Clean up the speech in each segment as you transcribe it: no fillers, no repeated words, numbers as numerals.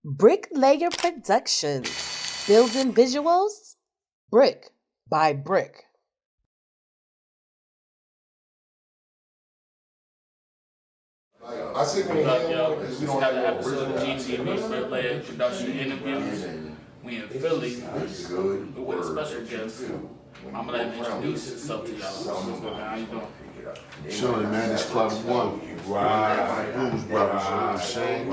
Bricklayer Productions. Building visuals, brick by brick. I see when We just got an episode of GTV Bricklayer Production Interviews. We in Philly with a special guest. I'm gonna let him introduce himself to y'all. How you doing? Chilling, man. It's Club One. Right. Buze Bruvaz, you know what I'm saying?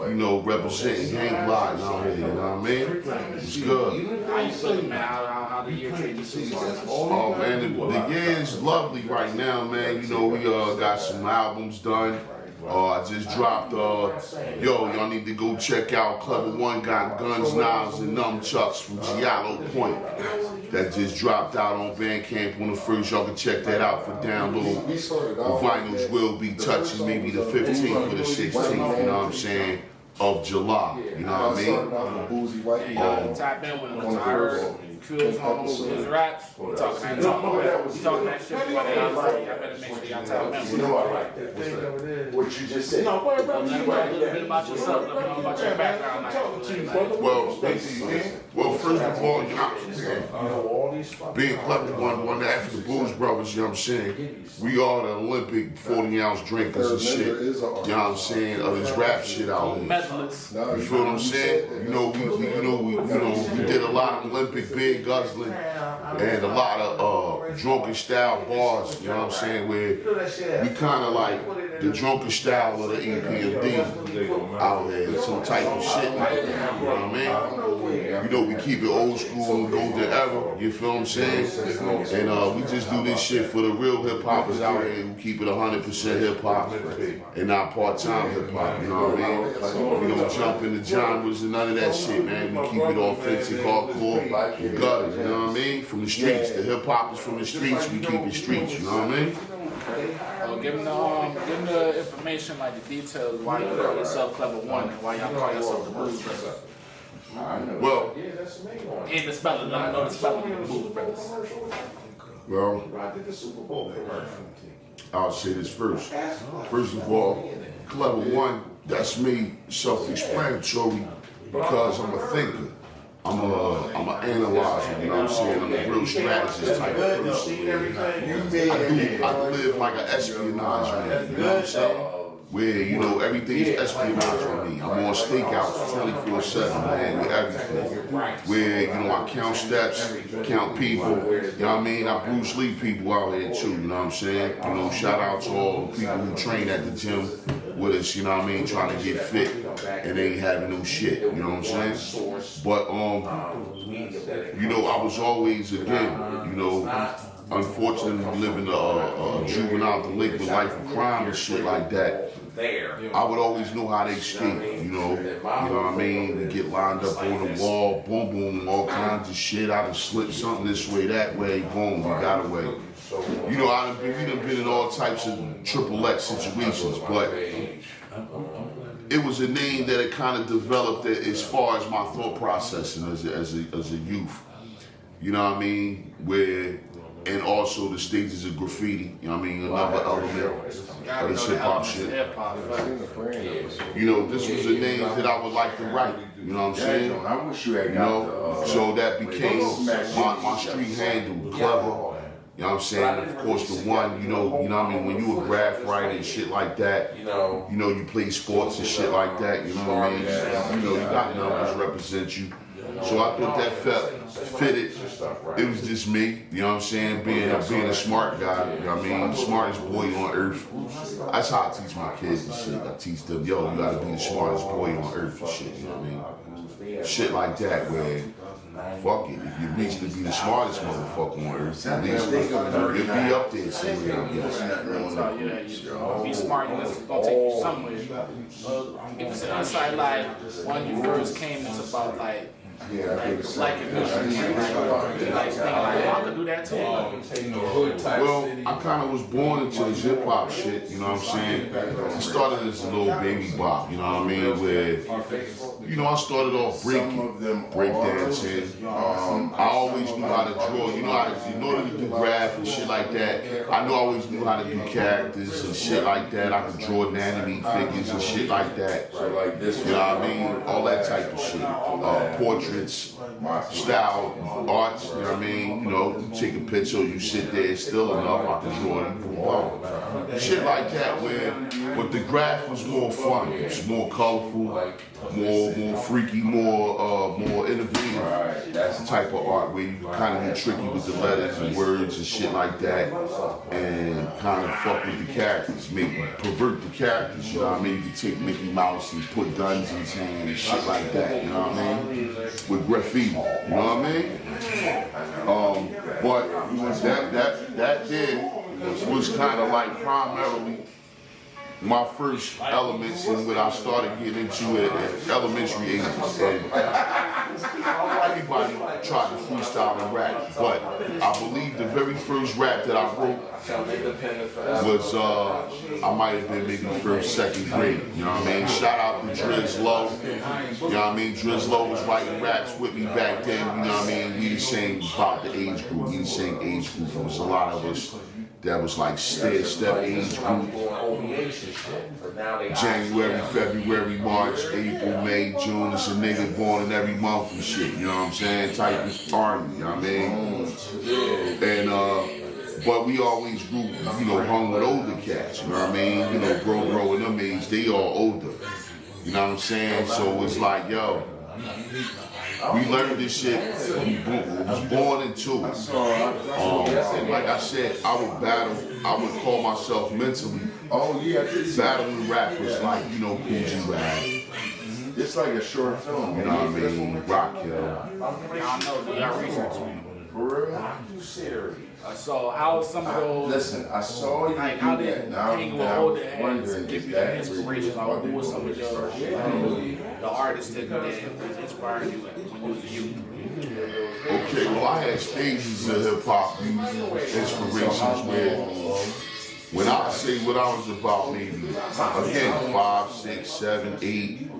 You know, representing gang block out here, you know what I mean? It's good. How you feeling, man? How the year treating you so far? Oh, man, the year is lovely right now, man. You know, we got some albums done. I just dropped, y'all need to go check out Club One got Guns, Knives, and Nunchucks from Giallo Point. That just dropped out on Bandcamp on the 1st. Y'all can check that out for download. The vinyls will be touching maybe the 15th or the 16th, you know what I'm saying, of July, you know what I mean? Tap in with him. I heard Phil's on his raps. We talking that shit, but I better make sure y'all tap in with him. What you just said. No, a little bit about yourself, let me know about your background. Well, first of all, you know, being Club One after the Buze Bruvaz, you know what I'm saying? We are the Olympic 40-ounce drinkers and shit. You know what I'm saying? Of this rap shit out here. You feel what I'm saying? You know, we did a lot of Olympic beer guzzling and a lot of drunken style bars, you know what I'm saying, where we kind of like the drunken style of the EPMD out here, some type of shit like that, you know what I mean? You know, we keep it old school and golden era, you feel what I'm saying? And we just do this shit for the real hip hoppers out here who keep it 100% hip hop and not part-time hip hop, you know what I mean? We don't jump into genres and none of that shit, man. We keep it authentic, hardcore, and gutters, you know what I mean? From the streets, the hip hop is from the streets, we keep it streets, you know what I mean? Give them the information, like the details, why you call yourself Clever One and why y'all call yourself the Buze Brothers. Well, And the spelling, let them know the spelling of the Buze Brothers. well, I'll say this first. First of all, Clever One, that's me, self-explanatory, because I'm a thinker. I'm a analyzer, you know what I'm saying? I'm a real strategist type of person. I live like an espionage man, you know what I'm saying? Where, you know, everything is espionage on me. I'm on stakeouts 24/7, man, with everything. Where, you know, I count steps, count people, you know what I mean? I Bruce Lee people out here too, you know what I'm saying? You know, shout out to all the people who train at the gym with us, you know what I mean, trying to get fit and they ain't having no shit, you know what I'm saying? But, you know, I was always, again, you know, unfortunately living a juvenile delinquent life of crime and shit like that. I would always know how to escape, you know what I mean? We get lined up on the wall, boom, boom, all kinds of shit. I done slipped something this way, that way, boom, we got away. You know, we done been in all types of triple X situations, but it was a name that it kind of developed as far as my thought processing as a youth. You know what I mean? And also the stages of graffiti, you know what I mean? Another element of this hip hop shit. You know, this was a name that I would like to write, you know what I'm saying? You know, so that became my street handle, Clever. You know what I'm saying? Of course, the one, you know what I mean? When you a graph writer and shit like that, you know, you play sports and shit like that, you know what I mean? You know, you got numbers represent you. So I thought that fitted. It was just me, you know what I'm saying? Being a smart guy, you know what I mean? The smartest boy on earth. That's how I teach my kids and shit. I teach them, yo, you gotta be the smartest boy on earth and shit, you know what I mean? Shit like that, where, fuck it, if you reach to be the smartest motherfucker on earth, at least you'll be up there somewhere, I guess. Be smart, it's gonna take you somewhere. Give us an insight, like, when you first came into about, like liking music I could do that too. Well, I kind of was born into this hip hop shit, you know what I'm saying? I started as a little baby bop, you know what I mean? Where, you know, I started off breakdancing. I always knew how to draw, you know, in order to do graph and shit like that, I always knew how to do characters and shit like that. I could draw anatomy figures and shit like that. You know what I mean? All that type of shit. Portraits, style, arts, you know what I mean? You know, you take a picture, you sit there, still enough, I can draw it. Shit like that, but the graph was more fun. It's more colorful, more freaky, more innovative. That's the type of art where you kind of get tricky with the letters and words and shit like that, and kind of fuck with the characters, pervert the characters. You know what I mean? You can take Mickey Mouse and put guns in his hand and shit like that. You know what I mean? With graffiti. You know what I mean? But that then was kind of like primarily my first elements in what I started getting into at elementary ages. And everybody tried to freestyle and rap, but I believe the very first rap that I wrote was, I might have been maybe first, second grade, you know what I mean? Shout out to Driz Low, you know what I mean? Driz Low was writing raps with me back then, you know what I mean? We the same about the age group, we the same age group. There was a lot of us that was like step age group. January, February, March, April, May, June. It's a nigga born in every month and shit, you know what I'm saying? Type of army, you know what I mean? And but we always grew, you know, hung with older cats, you know what I mean? You know, bro in them age, they all older. You know what I'm saying? So it's like, yo, we learned this shit, we was born into it. And like I said, I would call myself mentally battling rappers like, you know, Buze Bruvaz. It's like a short film. You know what I mean? Rock Hill. Y'all know, do y'all research on them? For real? You serious? So how some of those, Listen, I saw you like how did hanging with older heads wondering give is you that the inspiration? Like who was some of your, the artists that inspired you when you was a youth? Okay, well, I had stages of hip hop inspirations where when I say what I was about, maybe again 5, 6, 7, 8.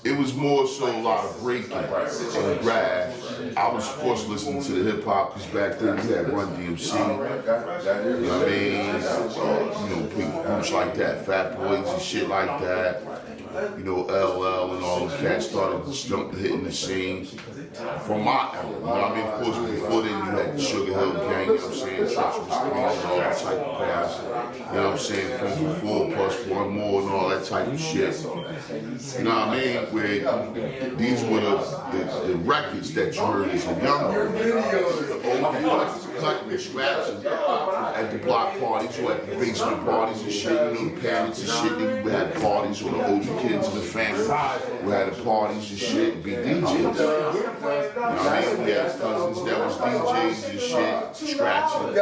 It was more so a lot of breaking and rap. I was of course listening to the hip hop because back then we had Run DMC. You know what I mean? You know, people groups like that, Fat Boys and shit like that. You know, LL and all those cats started hitting the scene from my era. You know what I mean? Of course, before then you had the Sugar Hill Gang, you know what I'm saying? Treacherous Queen and all that type of pass. You know what I'm saying? From 4 plus 1 more and all that type of shit. You know what I mean? Where these were the records that you heard as a young man. The old cutting and scratching at the block parties or at the basement parties and shit. You know, the parents and shit. Then we had parties or the older kids in the family. We had the parties and shit, be DJs. You know what I mean? We had cousins that was DJs and shit, scratching.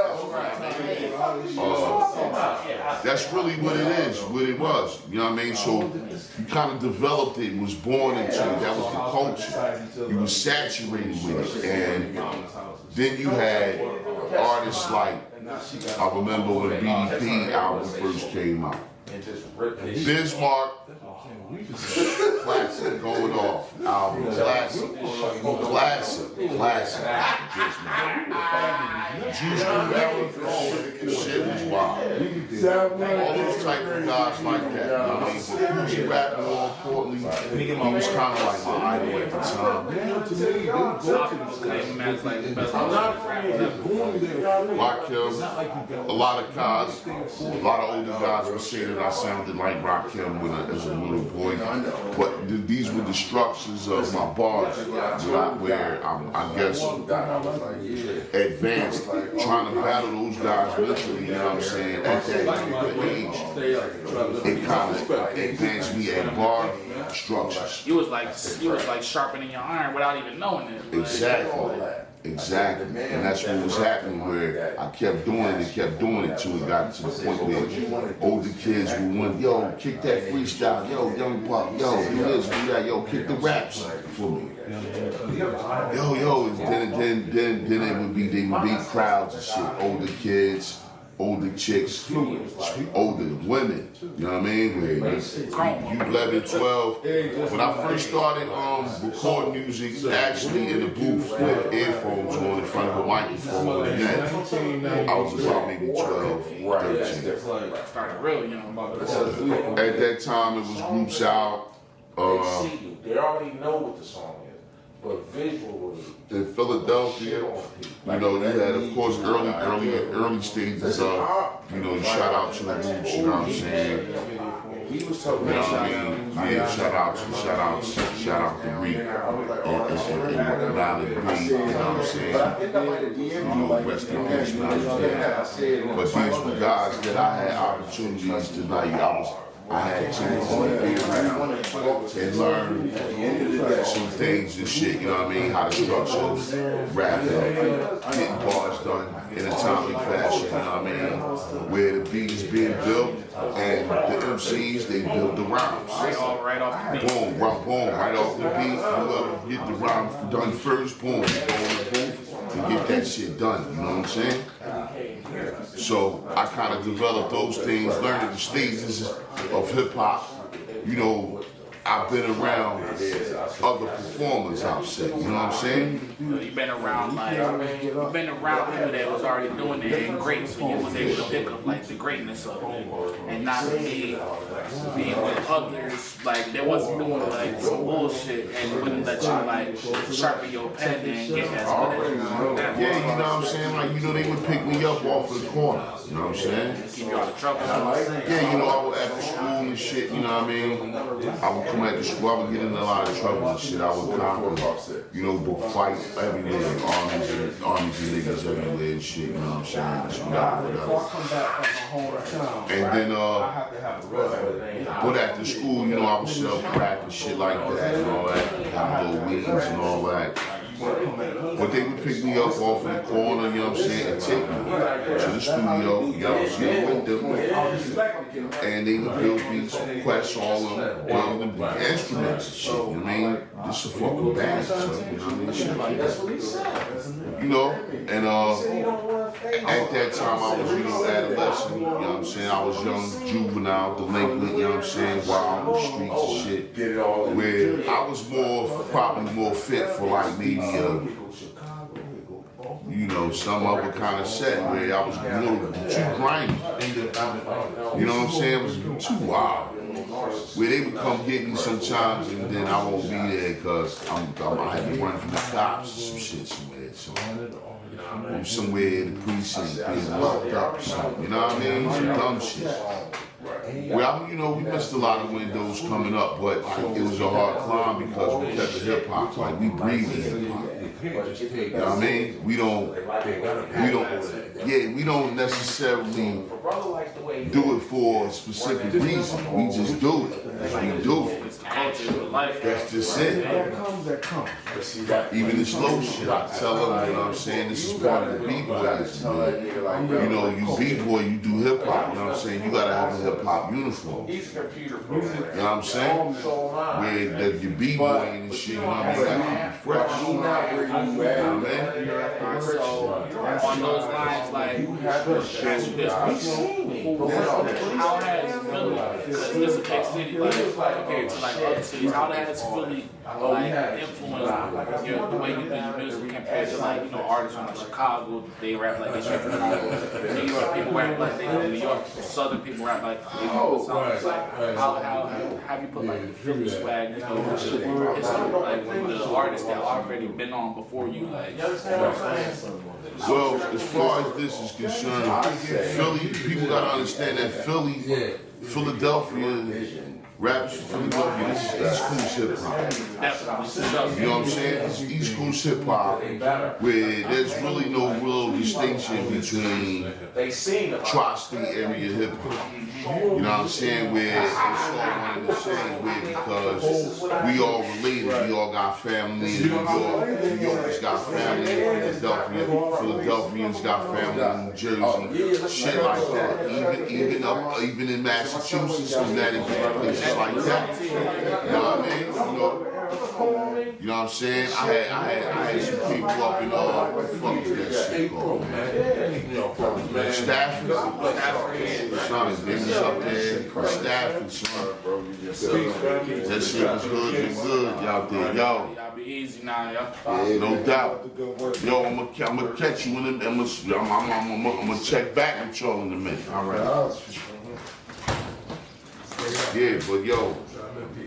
That's really what it is, what it was. You know what I mean? So you kind of developed it, was born into it. That was the culture. You were saturated with it. And then you had artists like, I remember when BDP album first came out. Bismarck, classic, going off album, classic, Juice WRLD, shit was wild. All those type of guys like that, you know what I mean? But Buze rap, more importantly, he was kind of like my idol at the time. Rakim, a lot of guys, a lot of older guys would say that I sounded like Rakim as a little boy. But these were the structures of my bars where I guess advanced, trying to battle those guys mentally, you know what I'm saying, at that age. It kind of advanced me at bar structures. You was like sharpening your iron without even knowing it. Exactly. Exactly, and that's what was happening where I kept doing it till it got to the point where older kids would want, yo, kick that freestyle, yo, young buck, yo, do this, do that, yo, kick the raps for me. Yo, and then it would be, they would be crowds and shit, older kids, older chicks, older women, you know what I mean? Where you 11, 12. When I first started recording music, actually in the booth with earphones on in front of a microphone, and then I was about maybe 12, 13. Started real young. At that time, it was Groups Out. They already know what the song is, but visually. In Philadelphia, you know, you had, of course, early stages of, you know, shout out to the groups, you know what I'm saying? He was talking You know about what I mean? Yeah, shout out to Reed and Valley Reed, you know what I'm saying? You know, rest in peace, man. But these were guys that I had opportunities tonight. I had a chance to be around and learn some things and shit, you know what I mean? How to structure, rap, getting bars done in a timely fashion, you know what I mean? Where the beat is being built and the MCs, they build the rhymes. Right off the beat. Boom, right off the beat. Whoever get the rhyme done first, boom, go in the booth and get that shit done, you know what I'm saying? So I kind of developed those things, learning the stages of hip hop. You know, I've been around other performers, I'll say. You know what I'm saying? You've been around people that was already doing it and great, so you was able to pick up like the greatness of it, and not being with others like they wasn't doing like some bullshit and wouldn't let you like sharpen your pen and get as good as you. Yeah, you know what I'm saying? Like, you know, they would pick me up off of the corner. You know what I'm saying? Keep you out of trouble. Yeah, you know, I would after school and shit, you know what I mean? I would come after school, I would get in a lot of trouble and shit. I would conquer, you know, the fight everywhere, armies and niggas everywhere and shit, you know what I'm saying? Just whatever. And then, but after school, you know, I would sell crack and shit like that and all that, have little weeds and all that. But they would pick me up off in the corner, you know what I'm saying, and take me to the studio, you know what I'm saying, with them. And they would build beats, Quest, all of them, build them instruments and shit, you know what I mean? This is a fucking band, so, you know what I mean? Shit like that. You know, and at that time I was, you know, adolescent, you know what I'm saying? I was young, juvenile, delinquent, you know what I'm saying, wild on the streets and shit. Where I was probably more fit for like maybe you know, some other kind of set where I was a little too grimy. You know what I'm saying? It was too wild. Where they would come get me sometimes and then I won't be there because I had to run from the cops or some shit somewhere. So I'm somewhere in the precinct being locked up or something. You know what I mean? Some dumb shit. Well, you know, we missed a lot of windows coming up, but it was a hard climb because we kept the hip hop. Like, we breathe the hip hop. You know what I mean? We don't necessarily do it for a specific reason. We just do it. We do it. That's just it. Even the slow shit, I tell them, you know what I'm saying? This is part of the B-boyism, man. You know, you B-boy, you do hip hop, you know what I'm saying? You gotta have a hip hop uniform. You know what I'm saying? Where you B-boy and shit, you know what I mean? You gotta keep it fresh. You know what I mean? So, on those lines, like, ask you this, how has Philly, because this is a big city, like, compared to like other cities, how has Philly like influenced the way you do your music compared to like, you know, artists from like Chicago, they rap like they straight from Chicago, New York people rap like they from New York, Southern people rap like they from South. Like, how have you put like the Philly swag, you know, history, like when the artists that already been on before you, like, well, as far as this is concerned, Philly, people gotta understand that Philadelphia raps, Philadelphia, this is East Coast hip hop. You know what I'm saying? It's East Coast hip hop, where there's really no real distinction between tri-state area hip hop. You know what I'm saying? Where it's all one and the same way because we all related. We all got family in New York. New Yorkers got family in Philadelphia. Philadelphians got family in New Jersey. Shit like that. Even in Massachusetts, Connecticut, places like that. You know what I mean? You know what I'm saying? I had some people up in what the fuck is that shit called, man? Stafford. Son, they was up there in Stafford, son. That shit was good out there, yo. Y'all be easy now, yo. Yeah, no doubt. Yo, I'm gonna catch you in a minute. I'm gonna check back with y'all in a minute. All right. Yeah, but yo,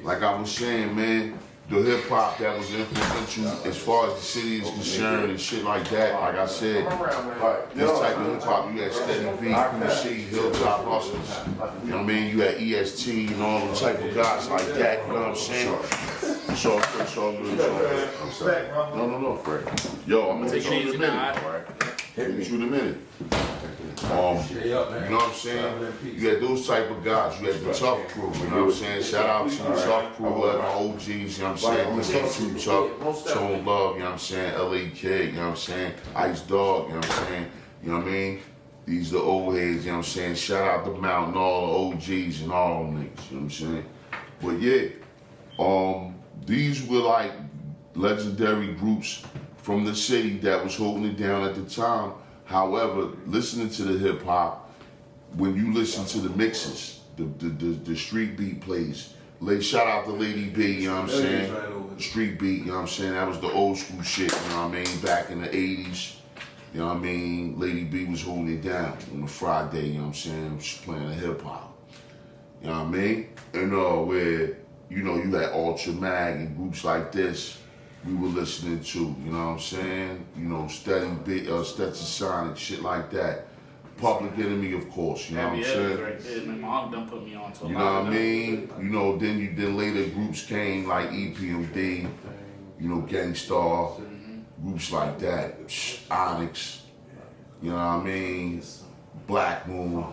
like I was saying, man, the hip hop that was influential as far as the city is concerned and shit like that. Like I said, this type of hip hop, you had Steady B, Cool City, Hilltop Hustlers. You know what I mean? You had EST and all the type of guys like that. You know what I'm saying? It's all good. It's all good. No, Fred. Yo, I'm gonna take you in a minute. All right. Hit you in a minute. You know what I'm saying? You had those type of guys. You had the Tough Crew, you know what I'm saying? Shout out to the Tough Crew, all the OGs, you know what I'm saying? Listen to Tough, Tone Love, you know what I'm saying? LA Kid, you know what I'm saying? Ice Dog, you know what I'm saying? You know what I mean? These are the old heads, you know what I'm saying? Shout out to Mountain, all the OGs and all them niggas, you know what I'm saying? But yeah, these were like legendary groups from the city that was holding it down at the time. However, listening to the hip hop, when you listen to the mixes, the street beat plays. Shout out to Lady B, you know what I'm saying? Street beat, you know what I'm saying? That was the old school shit, you know what I mean? Back in the 80s, you know what I mean? Lady B was holding it down on a Friday, you know what I'm saying? She was playing the hip hop. You know what I mean? And where, you know, you had Ultra Mag and groups like this. We were listening to, you know what I'm saying? You know, Stetson Sonic, shit like that. Public Enemy, of course, you know what I'm saying? Right there. My mom done put me on to a you lot know of what I them. mean? You know, then later groups came like EPMD, you know, Gangstar, groups like that, Onyx, you know what I mean? Black Moon,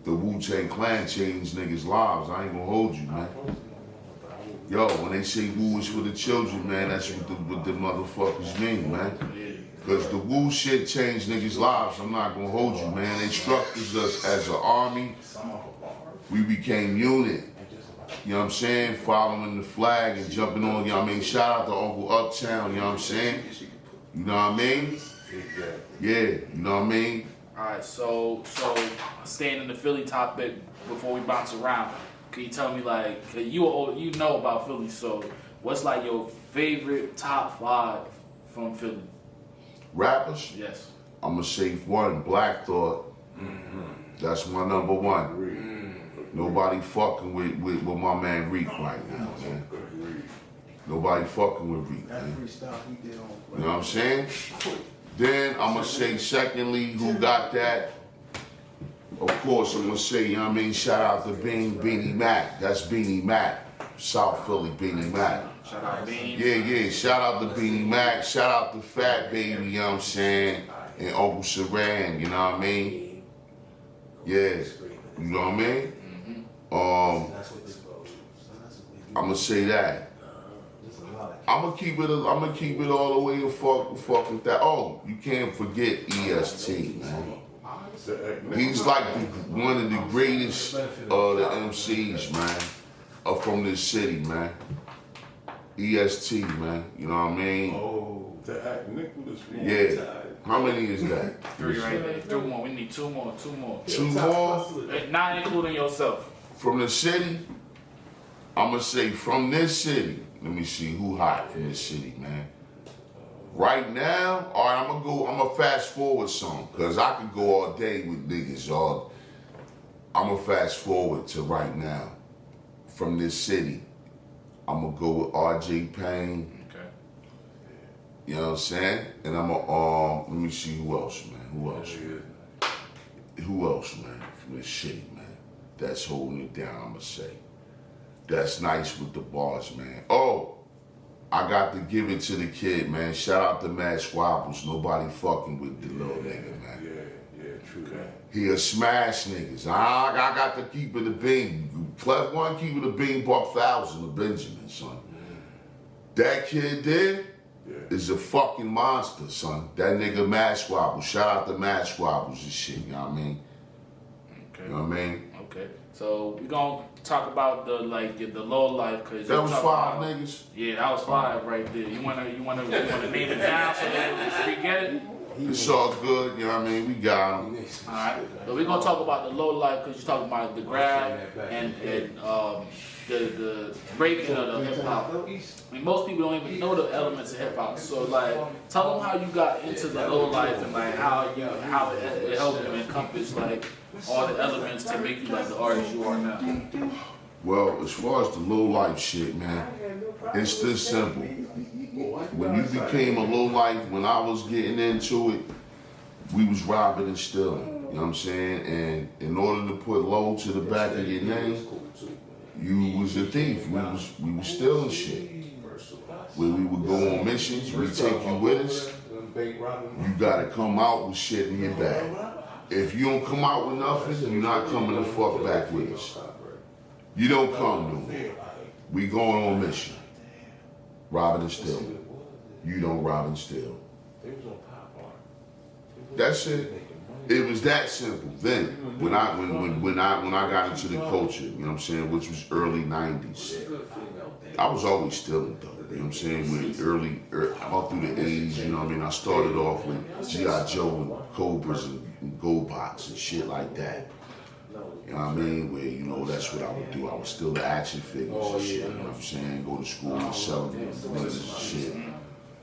the Wu-Tang Clan changed niggas' lives. I ain't gonna hold you, man. Yo, when they say Wu is for the children, man, that's what the motherfuckers mean, man. Because the Wu shit changed niggas' lives. I'm not gonna hold you, man. They structured us as an army. We became unit. You know what I'm saying? Following the flag and jumping on, you know what I mean? Shout out to Uncle Uptown, you know what I'm saying? You know what I mean? Yeah, you know what I mean? Alright, so staying in the Philly topic before we bounce around. Can you tell me, like, you know about Philly, so what's like your favorite top 5 from Philly? Rappers? Yes. I'm gonna say one, Black Thought. That's my number one. Nobody fucking with my man Reek right now, man. Nobody fucking with Reek, man. You know what I'm saying? Then I'm gonna say secondly, who got that? Of course, I'm gonna say, you know what I mean, shout out to Beanie Mac. That's Beanie Mac, South Philly Beanie Mac. Shout out Bean. Yeah, shout out to Beanie Mac, shout out to Fat Baby, you know what I'm saying, and Uncle Saran, you know what I mean? Yeah, you know what I mean? I'm gonna say that. I'm gonna keep it all the way to fuck with that. Oh, you can't forget EST, man. He's like one of the greatest of the MCs, man, from this city, man. EST, man. You know what I mean? Oh, to act Nicholas. Yeah. How many is that? 3 right there. 2 more. We need 2 more. 2 more. 2 more? Not including yourself. From the city? I'm gonna say from this city. Let me see who hot from this city, man. Right now, all right, I'm gonna fast forward some, cause I could go all day with niggas, y'all. I'm gonna fast forward to right now. From this city, I'm gonna go with RJ Payne. Okay. You know what I'm saying? And I'm gonna, let me see who else, man. Who else, man, from this city, man, that's holding it down, I'm gonna say. That's nice with the bars, man. Oh, I got to give it to the kid, man. Shout out to Matt Squabbles. Nobody fucking with the little nigga, man. true that. He'll smash niggas. I got to keep it a bean. Clef one, keep it a bean, $1,000 of Benjamin, son. That kid there is a fucking monster, son. That nigga Mad Squabble. Shout out to Mad Squabbles and shit, you know what I mean? Okay. You know what I mean? Okay. So we gonna talk about the low life, cause That was 5 niggas. Yeah, that was 5 right there. You wanna name it down so that we get it? It's all good, you know what I mean? We got him. Alright, so we're gonna talk about the low life because you're talking about the grab and the breaking of the hip hop. I mean, most people don't even know the elements of hip hop. So like, tell them how you got into the low life and like how it helped you encompass like all the elements to make you like the artist you are now. Well, as far as the low life shit, man, it's this simple. When you became a low life, when I was getting into it, we was robbing and stealing. You know what I'm saying? And in order to put low to the back of your name, you was a thief. We was stealing shit. When we would go on missions, we take you with us. You gotta come out with shit in your bag. If you don't come out with nothing, you're not coming the fuck back with us. You don't come no more. We going on mission. Robbing and stealing. You don't rob and steal. That's it. It was that simple. Then when I got into the culture, you know what I'm saying, which was early 90s, I was always stealing though. You know what I'm saying? When all through the 80s, you know what I mean? I started off with G.I. Joe and Cobras and Go-Bots and shit like that. You know what I mean? Where, you know, that's what I would do. I would steal the action figures and shit, you know what I'm saying? Go to school and sell them and shit.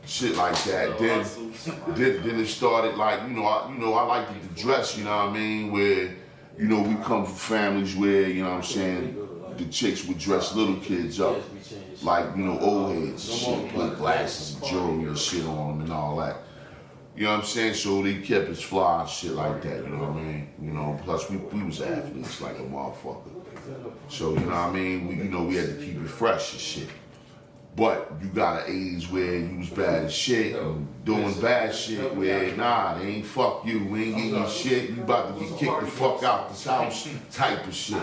Shit like that. Then it started like, I liked the dress, you know what I mean? Where, you know, we come from families where, you know what I'm saying, the chicks would dress little kids up. Like, you know, old heads and shit, put glasses and jewelry and shit on them and all that. You know what I'm saying? So they kept us fly and shit like that, you know what I mean? You know, plus we was athletes like a motherfucker. So, you know what I mean? We had to keep it fresh and shit. But you got an age where you was bad as shit and doing bad shit where, nah, they ain't fuck you, we ain't getting your shit, you about to get kicked the fuck out this house type of shit.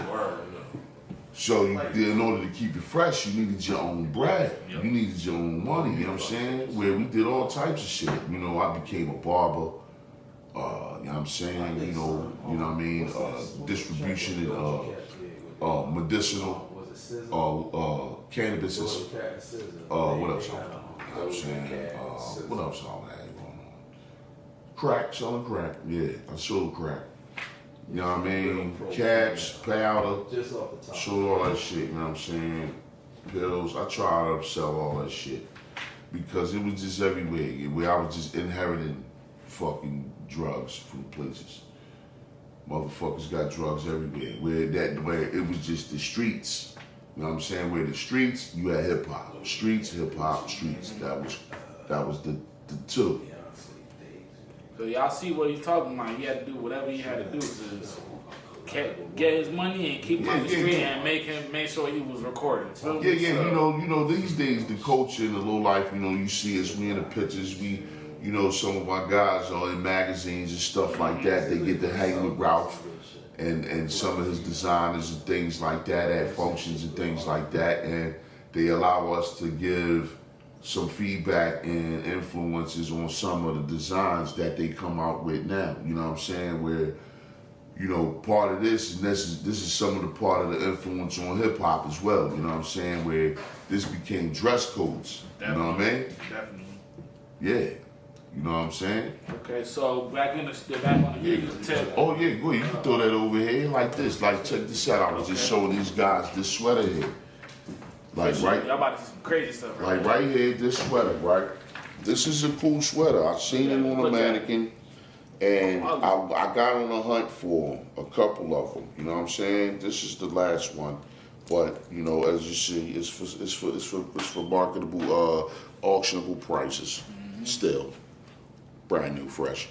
So in order to keep it fresh, you needed your own bread. You needed your own money, you know what I'm saying? Where we did all types of shit. You know, I became a barber, you know what I'm saying? You know what I mean? Distribution and medicinal, cannabis. What else? You know what I'm saying? What else all that going on? Crack, selling crack. Yeah, I sold crack. You know what I mean? Caps, powder, sold all that shit, you know what I'm saying? Pills. I tried to sell all that shit because it was just everywhere. Where I was just inheriting fucking drugs from places. Motherfuckers got drugs everywhere. Where it was just the streets. You know what I'm saying? Where the streets, you had hip hop. Streets, hip hop, streets. That was the two. So y'all see what he's talking about. He had to do whatever he had to do to get his money and keep him on the street and make sure he was recorded. Yeah. So, you know, these days the culture and the low life, you know, you see us, we in the pictures, we, you know, some of our guys are in magazines and stuff like that. They get to hang with Ralph and some of his designers and things like that at functions and things like that, and they allow us to give some feedback and influences on some of the designs that they come out with now. You know what I'm saying? Where, you know, part of this, and this is some of the part of the influence on hip hop as well. You know what I'm saying? Where this became dress codes. Definitely, you know what I mean? Definitely. Yeah. You know what I'm saying? Okay, so back on the music tip. Oh yeah, go ahead. You can throw that over here like this. Like, check this out. I was just showing these guys this sweater here. Like, right? Y'all about to see some crazy stuff. Like right here, this sweater, right? This is a cool sweater. I seen it on a mannequin, and I got on a hunt for a couple of them. You know what I'm saying? This is the last one, but you know, as you see, it's for marketable, auctionable prices. Still, brand new, fresh.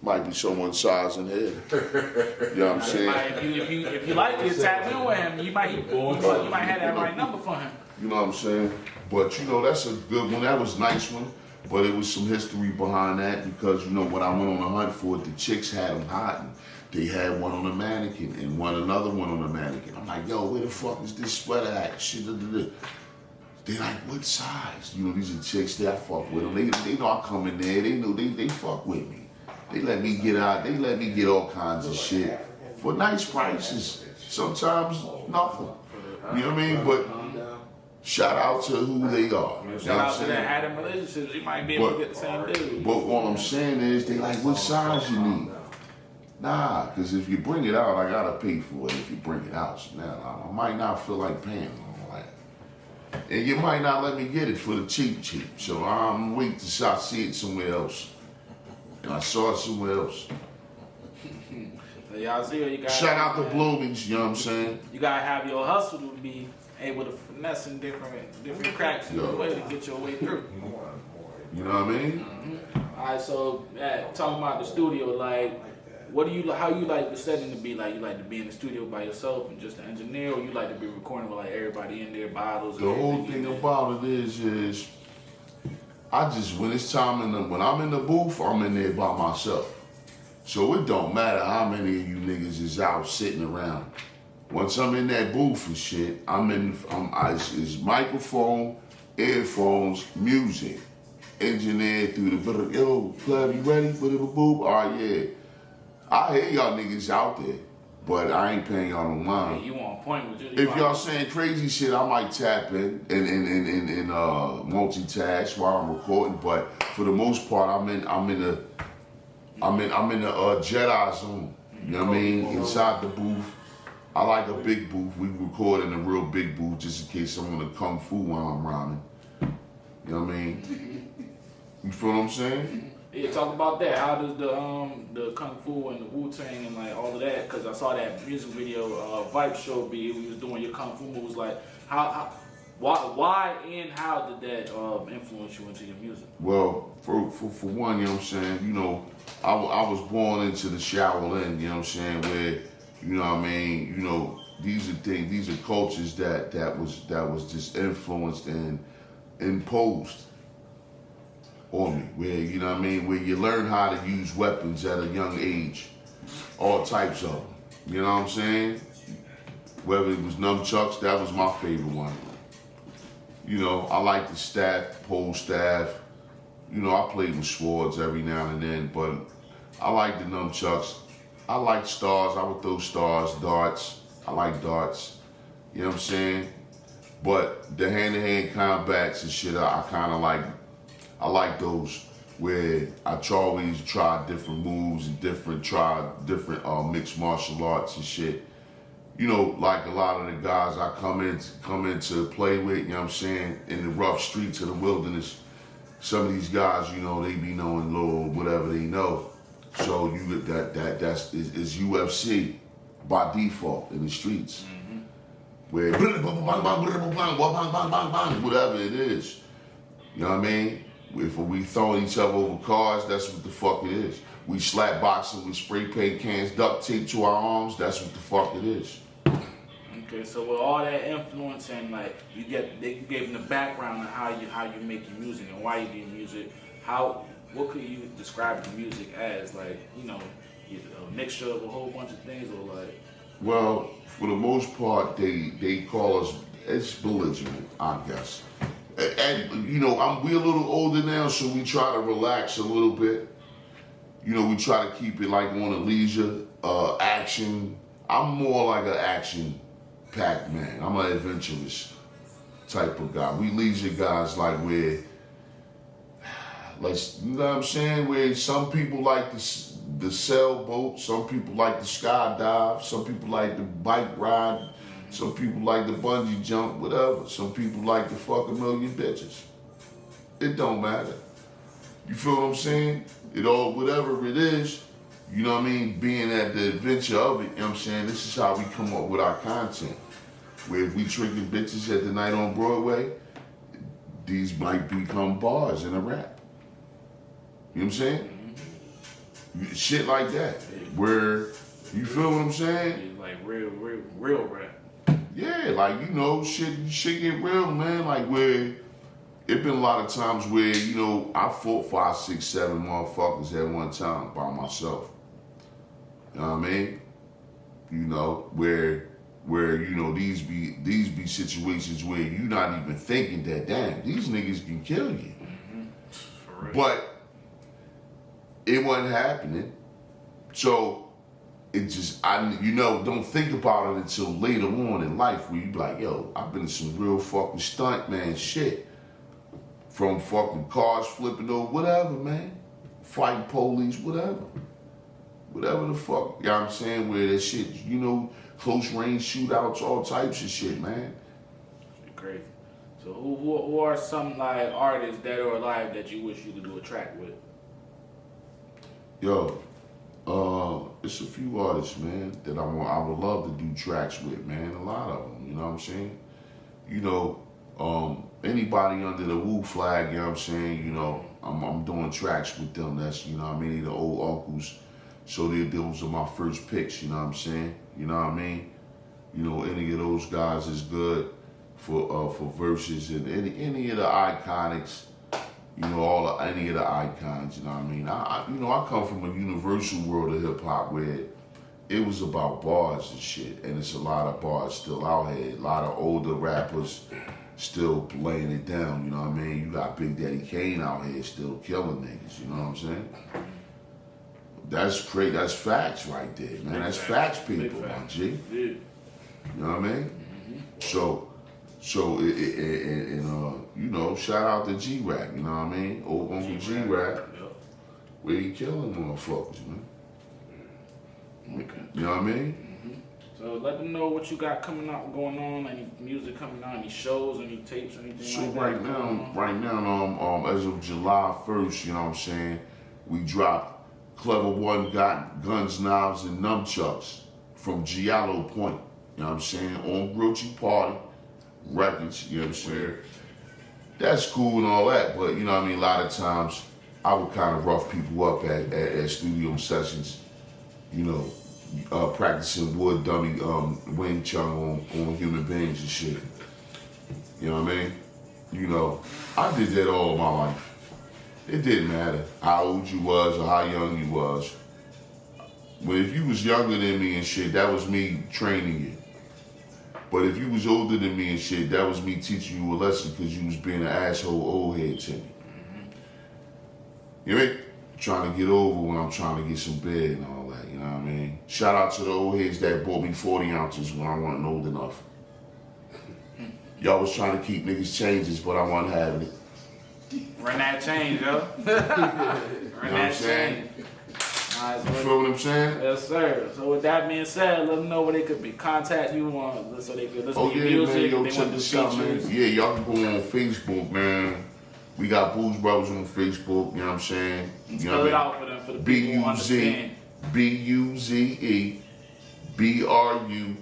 Might be someone's size in here. You know what I'm saying? If you like it, tap in with him. You might have that right number for him. You know what I'm saying? But you know, that's a good one. That was a nice one. But it was some history behind that because, you know, when I went on a hunt for it, the chicks had them hot. And they had one on a mannequin and another one on a mannequin. I'm like, yo, where the fuck is this sweater at? Shit, They like, what size? You know, these are chicks that I fuck with them. They know I come in there. They know they fuck with me. They let me get out. They let me get all kinds of shit for nice prices. Sometimes nothing. You know what I mean? But shout out to who they are. Shout out to that Adam relationships. You might be able to get the same dude. But what I'm saying is, they like, what size you need? Nah, because if you bring it out, I gotta pay for it if you bring it out. So now I might not feel like paying all that. And you might not let me get it for the cheap. So I'm waiting till I see it somewhere else. And I saw it somewhere else. So y'all see, you gotta shout out to Bloomings, you know what I'm saying? You gotta have your hustle to be able to finesse in different cracks in the way to get your way through. You know what I mean? Mm-hmm. All right, so talking about the studio, like, how you like the setting to be? Like, you like to be in the studio by yourself and just the engineer, or you like to be recording with like everybody in there, bottles? The whole thing about it is I just, when it's time when I'm in the booth, I'm in there by myself. So it don't matter how many of you niggas is out sitting around. Once I'm in that booth and shit, it's microphone, earphones, music, engineered through the, yo, club, you ready? Boop. All right, yeah. I hear y'all niggas out there, but I ain't paying y'all no mind. Yeah, you on point with you. If y'all saying crazy shit, I might tap in and multitask while I'm recording. But for the most part, I'm in the Jedi zone. You know what I mean? Inside the booth. I like a big booth. We record in a real big booth just in case I'm gonna kung fu while I'm rhyming. You know what I mean? You feel what I'm saying? Yeah, talk about that. How does the kung fu and the Wu-Tang and like all of that? Because I saw that music video, Vibe Show be you was doing your kung fu moves. Like why and how did that influence you into your music? Well, for one, you know what I'm saying. You know, I was born into the Shaolin. You know what I'm saying, where, you know what I mean. You know, these are things. These are cultures that was just influenced and imposed on me, where, you know what I mean, where you learn how to use weapons at a young age, all types of them. You know what I'm saying? Whether it was nunchucks, that was my favorite one. You know, I like the staff, pole staff. You know, I played with swords every now and then, but I like the nunchucks. I like stars. I would throw stars, darts. I like darts. You know what I'm saying? But the hand-to-hand combats and shit, I kind of like. I like those where I always try different moves and try different mixed martial arts and shit. You know, like a lot of the guys I come in to play with, you know what I'm saying, in the rough streets of the wilderness. Some of these guys, you know, they be knowing little whatever they know. So you get that's UFC by default in the streets. Mm-hmm. Where whatever it is. You know what I mean? If we throwing each other over cars, that's what the fuck it is. We slap boxing with spray paint cans, duct tape to our arms, that's what the fuck it is. Okay, so with all that influence and like you gave them the background on how you make your music and why you do music, what could you describe the music as? Like, you know, a mixture of a whole bunch of things, or like? Well, for the most part, they call us, it's belligerent, I guess. And you know, we're a little older now, so we try to relax a little bit. You know, we try to keep it like on a leisure, action. I'm more like an action-packed man. I'm an adventurous type of guy. We leisure guys like where, you know what I'm saying? Where some people like the sailboat, some people like the skydive, some people like the bike ride. Some people like the bungee jump, whatever. Some people like to fuck a million bitches. It don't matter. You feel what I'm saying? Whatever it is, you know what I mean? Being at the adventure of it, you know what I'm saying? This is how we come up with our content. Where if we tricking bitches at the night on Broadway, these might become bars in a rap. You know what I'm saying? Mm-hmm. Shit like that. Where, you feel what I'm saying? Like real rap. Yeah, like, you know, shit get real, man. Like where it been a lot of times where, you know, I fought 5, 6, 7 motherfuckers at one time by myself. You know what I mean? You know, where you know these be situations where you're not even thinking that, damn, these niggas can kill you. But it wasn't happening. So it just, you know, don't think about it until later on in life where you be like, yo, I've been in some real fucking stunt man shit. From fucking cars flipping over, whatever, man. Fighting police, whatever. Whatever the fuck, you know what I'm saying, where that shit, you know, close range shootouts, all types of shit, man. Shit crazy. So who are some like artists dead or alive that you wish you could do a track with? Yo, it's a few artists, man, that I would love to do tracks with, man. A lot of them, you know what I'm saying? You know, anybody under the Wu flag, you know what I'm saying? You know, I'm doing tracks with them. That's, you know what I mean, the old uncles. So those are my first picks, you know what I'm saying? You know what I mean? You know, any of those guys is good for verses, and any of the iconics, you know, any of the icons, you know what I mean? I come from a universal world of hip hop where it was about bars and shit, and it's a lot of bars still out here. A lot of older rappers still laying it down, you know what I mean? You got Big Daddy Kane out here still killing niggas, you know what I'm saying? That's great. That's facts right there, man. That's facts, people, my G. You know what I mean? So, you know, shout out to G-Rap, you know what I mean? Old Uncle G-Rap, where he killing motherfuckers, man. Okay. You know what I mean? So let them know what you got coming out, going on, any music coming out, any shows, any tapes, anything So like that. right now, as of July 1st, you know what I'm saying, we dropped Clever One got Guns, Knives, and Nunchucks from Giallo Point, you know what I'm saying, on Grilchy Party Records, you know what I'm saying. That's cool and all that, but you know what I mean, a lot of times I would kind of rough people up at studio sessions, you know, practicing wood dummy Wing Chun on human beings and shit. You know what I mean? You know, I did that all my life. It didn't matter how old you was or how young you was. But if you was younger than me and shit, that was me training you. But if you was older than me and shit, that was me teaching you a lesson because you was being an asshole old head to me. You know what I mean? Trying to get over when I'm trying to get some bed and all that, you know what I mean? Shout out to the old heads that bought me 40 ounces when I wasn't old enough. Y'all was trying to keep niggas changes, but I wasn't having it. Run that change, yo. Run that change. You feel what I'm saying? Yes, sir. So with that being said, let them know where they could contact you on, so they could listen to your music. Man, yo, they check want this to out, man. Yeah, y'all can go on Facebook, man. We got Buze Bruvaz on Facebook, you know what I'm saying? You Spell it out for them, for the people who understand. Buze Bruvaz.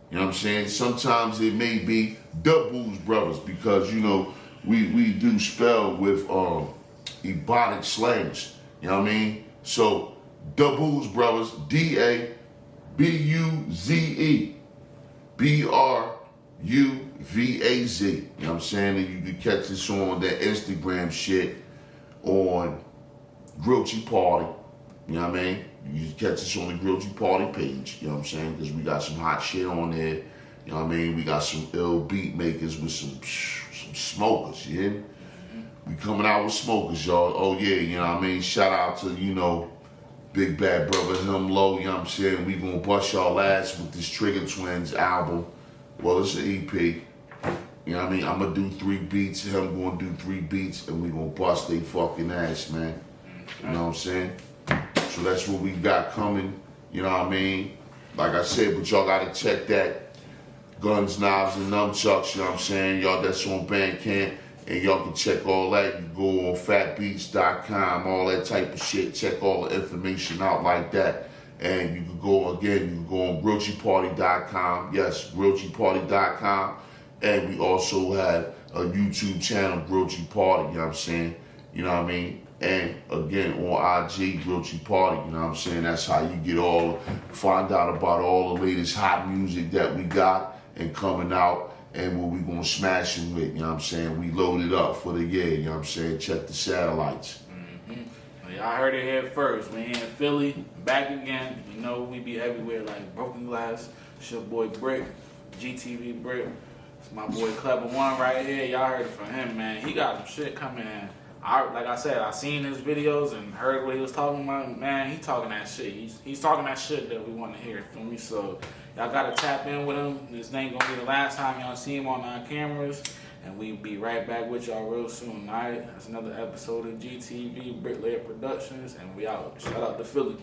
You know what I'm saying? Sometimes it may be the Buze Brothers because, you know, we do spell with Ebonic slangs. You know what I mean? So, the Buze Brothers, DABUZE BRUVAZ. You know what I'm saying? And you can catch this on that Instagram shit on Grilchy Party. You know what I mean? You can catch us on the Grilchy Party page. You know what I'm saying? Because we got some hot shit on there. You know what I mean? We got some ill beat makers with some smokers, you hear me? We coming out with smokers, y'all. Oh yeah, you know what I mean? Shout out to, you know, Big Bad Brother, him low, you know what I'm saying? We gonna bust y'all ass with this Trigger Twins album. Well, it's an EP. You know what I mean? I'm gonna do 3 beats, him gonna do 3 beats, and we gonna bust they fucking ass, man. You know what I'm saying? So that's what we got coming, you know what I mean? Like I said, but y'all gotta check that Guns, Knives, and Nunchucks, you know what I'm saying? Y'all, that's on Bandcamp, and y'all can check all that. You go on fatbeats.com, all that type of shit. Check all the information out like that. And you can go, again, you can go on grillchyparty.com. Yes, grillchyparty.com. And we also have a YouTube channel, Grillchy Party, you know what I'm saying? You know what I mean? And again, on IG, Grillchy Party, you know what I'm saying? That's how you find out about all the latest hot music that we got and coming out. and what we gonna smash him with, you know what I'm saying? We loaded up for the year, you know what I'm saying? Check the satellites. Well, y'all heard it here first. We in Philly, back again. You know we be everywhere like Broken Glass. It's your boy Brick, GTV Brick. It's my boy Clever One right here. Y'all heard it from him, man. He got some shit coming in. Like I said, I seen his videos and heard what he was talking about. Man, he talking that shit. He's talking that shit that we want to hear, feel me? So y'all gotta tap in with him. This ain't gonna be the last time y'all see him on our cameras. And we'll be right back with y'all real soon, alright? That's another episode of GTV Bricklayer Productions, and we out. Shout out to Philly.